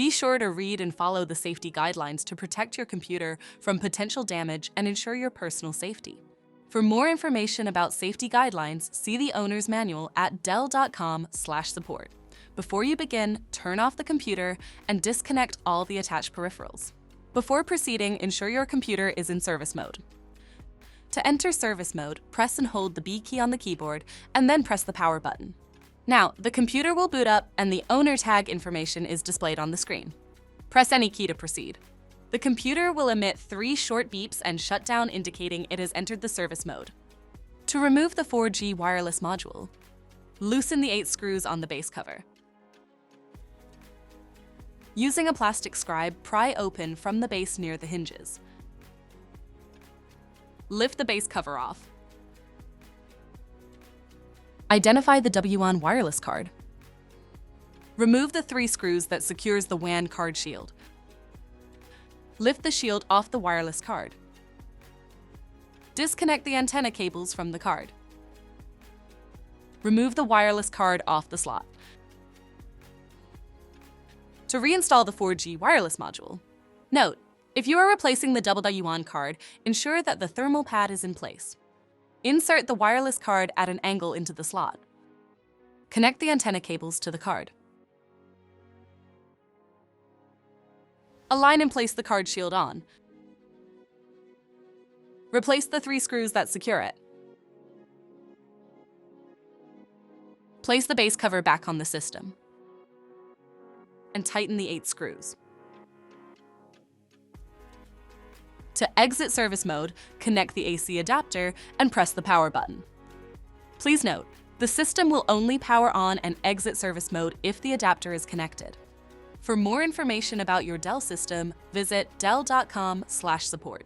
Be sure to read and follow the safety guidelines to protect your computer from potential damage and ensure your personal safety. For more information about safety guidelines, see the owner's manual at dell.com/support. Before you begin, turn off the computer and disconnect all the attached peripherals. Before proceeding, ensure your computer is in service mode. To enter service mode, press and hold the B key on the keyboard and then press the power button. Now, the computer will boot up and the owner tag information is displayed on the screen. Press any key to proceed. The computer will emit 3 short beeps and shut down, indicating it has entered the service mode. To remove the 4G wireless module, loosen the 8 screws on the base cover. Using a plastic scribe, pry open from the base near the hinges. Lift the base cover off. Identify the wwan wireless card. Remove the 3 screws that secures the WAN card shield. Lift the shield off the wireless card. Disconnect the antenna cables from the card. Remove the wireless card off the slot. To reinstall the 4G wireless module, note, if you are replacing the wwan card, ensure that the thermal pad is in place. Insert the wireless card at an angle into the slot. Connect the antenna cables to the card. Align and place the card shield on. Replace the 3 screws that secure it. Place the base cover back on the system. And tighten the 8 screws. To exit service mode, connect the AC adapter and press the power button. Please note, the system will only power on and exit service mode if the adapter is connected. For more information about your Dell system, visit dell.com/support.